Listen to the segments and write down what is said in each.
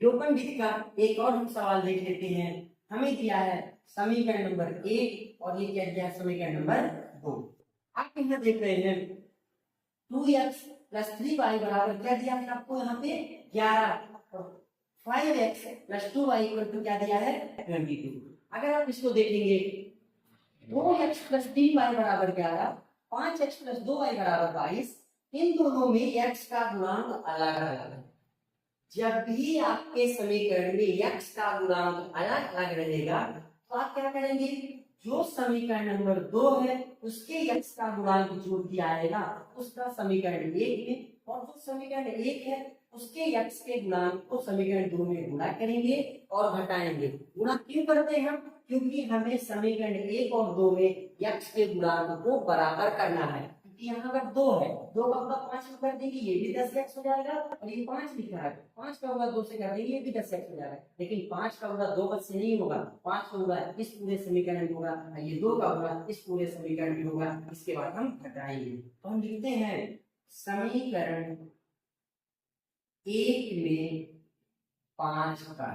योगन विधि का एक और हम सवाल देख लेते हैं। हमें दिया है समीकरण नंबर 1 और ये क्या दिया है समीकरण नंबर 2। आप यहाँ देख रहे हैं 2x प्लस 3y बराबर क्या दिया है आपको यहाँ पे 11, 5x plus 2y equal to क्या दिया है 22। अगर आप इसको देखेंगे 2x प्लस 3y बराबर 11, 5x प्लस 2y बराबर 22, इन दोनों में x का गुणांक अलग अलग है। जब भी आपके समीकरण में x का गुणांक अलग अलग रहेगा तो आप क्या करेंगे, जो समीकरण नंबर 2 है उसके x का गुणांक जो भी आएगा उसका समीकरण 1 में, और जो समीकरण 1 है उसके x के गुणांक को समीकरण 2 में गुणा करेंगे और घटाएंगे। गुणा क्यों करते हैं हम, क्योंकि हमें समीकरण 1 और 2 में x के गुणांक को बराबर करना है। यहाँ अगर 2 है, 2 का होगा 5 में कर देंगे ये भी 10x हो जाएगा, और ये 5 लिखा है 5 का होगा 2 से कर देंगे ये भी 10x हो जाएगा। लेकिन 5 का होगा 2 से नहीं होगा, 5 का होगा इस पूरे समीकरण में होगा, ये 2 का होगा इस पूरे समीकरण में होगा। इसके बाद हम घटाएंगे तो हम लिखते हैं समीकरण 1 में 5 का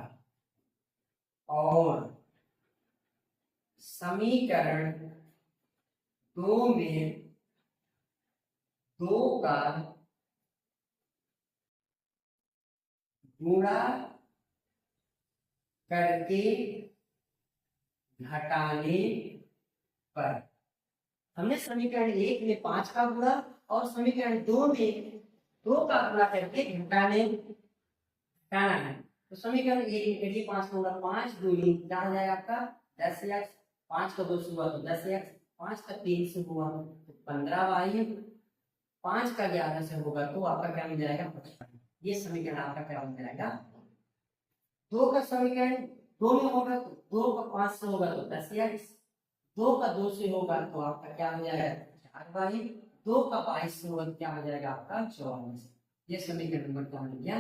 और समीकरण 2 में 2 का गुणा करके घटाने पर। हमने समीकरण 1 में 5 का गुणा और समीकरण 2 में 2 का गुणा करके घटाना है। तो समीकरण 1 में करिए 5 का गुणा 5 दूनी क्या हो जाएगा आपका 10x, 5 का 2 से हुआ तो 10x, 5 का 3 से हुआ तो 15y, 5 का 11 से होगा तो आपका क्या मिल जाएगा 55। ये समीकरण आपका क्या मिल जाएगा। 2 का समीकरण 2 में होगा तो 2 का 5 से होगा तो 10x, 2 का 2 से होगा तो आपका क्या हो जाएगा 4y, 2 का 22 से होगा तो क्या हो जाएगा आपका 44। ये समीकरण नंबर क्या हो गया।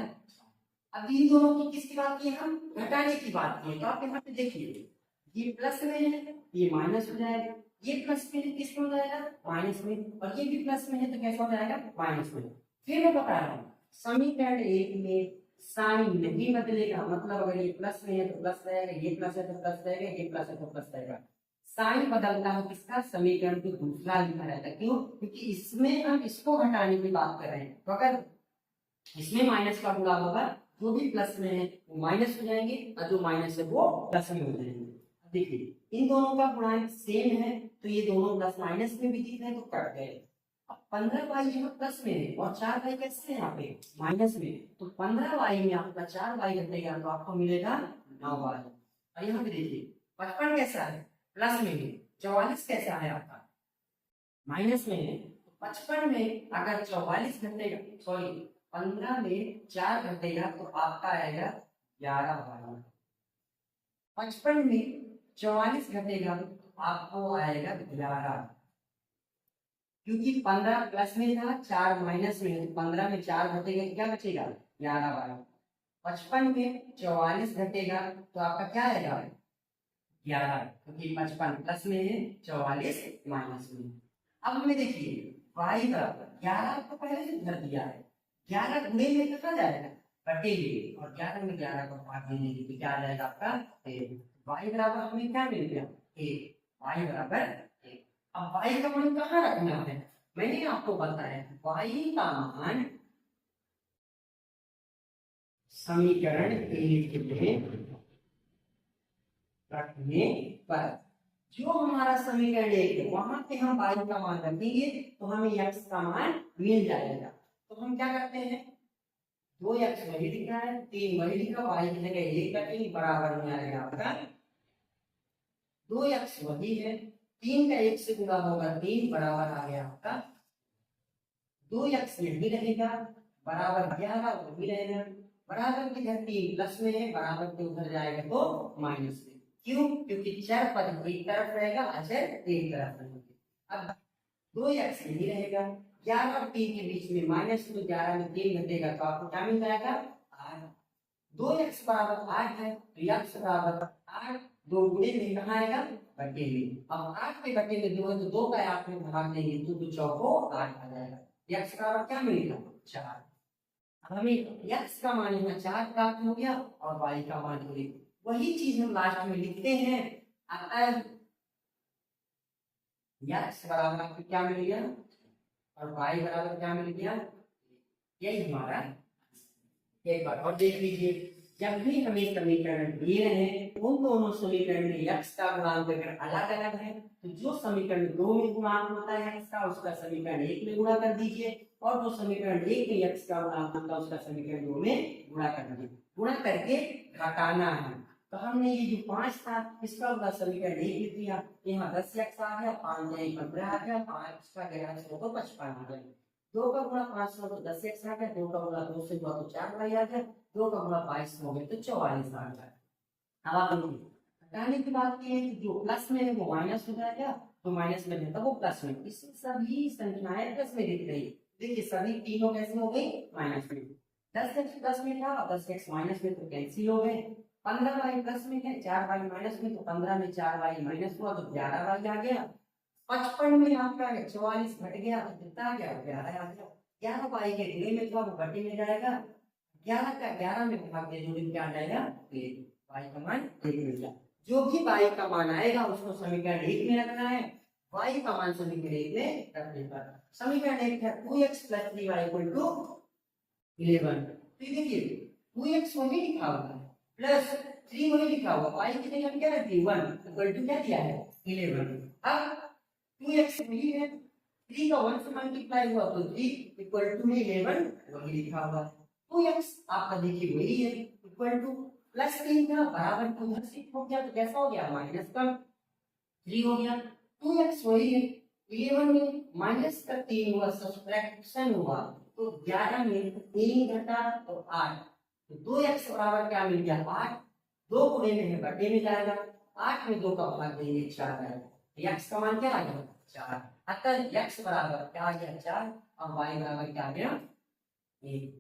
अब इन दोनों की किसकी बात की हम, घटाने की बात की। तो आप यहाँ पे देखिए ये प्लस में है ये माइनस हो जाएगा, ये प्लस में है किस में हो जाएगा माइनस में, और ये भी प्लस में है तो कैसा हो जाएगा माइनस में। फिर मैं बता रहा हूँ समीकरण 1 में साइन नहीं बदलेगा, मतलब अगर ये प्लस में है तो प्लस रहेगा, ये प्लस है तो प्लस रहेगा, ये प्लस है तो प्लस रहेगा। साइन बदलता है किसका, समीकरण को दूसरा लिखा रहता है। क्यों, क्योंकि इसमें हम इसको घटाने की बात कर रहे हैं। तो अगर इसमें माइनस का गुणा होगा जो भी प्लस में है वो माइनस हो जाएंगे और जो माइनस है वो प्लस में हो जाएंगे। देखिए इन दोनों का गुणांक सेम है तो ये दोनों प्लस माइनस में भी दिख रहे हैं तो कट गए। अब 15y यहाँ प्लस में है और 4y कैसे है यहाँ पे माइनस में, तो 15y में आपका 4y घटेगा तो आपको मिलेगा 9y। और यहाँ पे देखिए 55 कैसा है प्लस में है, 44 कैसा है आपका माइनस में है। 55 में अगर 44 घटेगा, सॉरी 15 में 4 घटेगा तो आपका आएगा 11y। 55 में 44 घटेगा तो आपको आएगा 11, क्योंकि 15 प्लस में था 4 माइनस में है, 15 में 4 घटेगा तो क्या बचेगा 11y। 55 में 44 घटेगा तो आपका क्या आएगा 11, क्योंकि 55 प्लस में है 44 माइनस में। अब हमें देखिए y बराबर 11 को पहले से धर दिया है, 11 गुणे में कहा जाएगा कटेंगे और 11 में 11 को भाग देने की क्या आ जाएगा आपका 1। y बराबर हमें क्या मिल गया 1, y बराबर 1। अब y का मान कहाँ रखना है, मैंने आपको बताया y का मान समीकरण 1 में रखने पर जो हमारा समीकरण 1 है वहां पे हम y का मान रखेंगे तो हमें x का मान मिल जाएगा। तो हम क्या करते हैं 2x वही लिखा है 3 वही लिखा, y की जगह 1 रखेंगे बराबर में आएगा आपका 2x वही है 3 का 1 से गुणा होगा 3 बराबर आ गया आपका 2x नहीं रहेगा बराबर 11 वही रहेगा, बराबर की जगह 3 प्लस में है बराबर के उधर जाएगा तो माइनस में। क्यों, क्योंकि चर पद एक तरफ रहेगा अचर एक तरफ रहेगा। अब 2x नहीं रहेगा 11 और 3 के बीच में माइनस, तो 11 में 3 घटेगा तो आपको क्या मिल जाएगा 8। 2x बराबर 8 है तो x बराबर 8, 2 गुणे में कहाँ आएगा बटे में। अब 8 पे बटे में 2 है तो 2 का 8 में भाग देंगे तो 2 चौको 8 आ जाएगा। x बराबर क्या मिलेगा 4। हमें x का मान यहाँ 4 प्राप्त हो गया और y का मान हो गया। वही चीज हम लास्ट में लिखते हैं, अतः x बराबर आपको क्या मिल गया और y बराबर क्या मिल गया, यही हमारा। एक बार और देख लीजिए, जब भी हमें समीकरण दिए हैं उन दोनों समीकरण में x का गुणांक अगर अलग अलग है तो जो समीकरण 2 में गुणांक होता है x का, उसका समीकरण 1 में गुणा कर दीजिए, और जो समीकरण 1 में x का गुणांक होता है उसका समीकरण 2 में गुणा कर दीजिए। गुणा करके घटाना है, तो हमने ये जो 5 था इसका होगा समीकरण 1 लिख दिया, यहाँ 10x आ गया, 5 जाए 15 आ गया, 5 का 11 से 55 आ गया, 2 का गुणा 5 से तो 10x आ गया, 2 का गुणा 2 से हुआ तो 4y आ गया, 2 का गुणा 22 हो गया तो 44 आ गया। अब आप देखिए हटाने की बात की है कि जो प्लस में है वो माइनस हो जाएगा, तो माइनस में है तो वो प्लस में, इसमें सभी संख्याएं प्लस में दिख रही है। देखिए सभी तीनों कैसे हो गई, माइनस में। 10x प्लस में था, 10x माइनस में तो कैंसिल हो गए। 15y प्लस में है, 4y माइनस में, तो 15 में 4y माइनस हुआ तो 11y आ गया। 55 में आपका 44 घट गया तो कितना आ गया, 11 आ गया। 11y के गुणे में था वो घटे में जाएगा, 11 का 11 में भाग दे जो क्या आ जाएगा, y का मान 1 मिल गया। जो भी y का मान आएगा उसको समीकरण 1 में रखना है, y का मान समीकरण 1 में रखने पर समीकरण 1 है 2x + 3y = 11। तो ये देखिए 2x वही लिखा हुआ है प्लस 3 वही लिखा हुआ, y की जगह क्या रख दी 1 इक्वल टू क्या दिया है 11। अब 2x वही है, 3 का 1 से मल्टीप्लाई हुआ तो 3 इक्वल टू 11 वही लिखा हुआ है। 2x आपका देखिए वही है इक्वल टू प्लस 3 का बराबर 2 से हो गया तो कैसा हो गया माइनस का 3 हो गया। 2x वही है, 11 में माइनस का 3 हुआ, सब्ट्रैक्शन हुआ तो 11 में 3 घटा तो 8, तो 2x बराबर क्या मिल गया 8, 2 गुणे में है बटे में जाएगा, 8 में 2 का भाग देंगे 4 आएगा, x का मान क्या आ गया 4, अतः x बराबर क्या आ गया 4 और y बराबर क्या आ गया 1।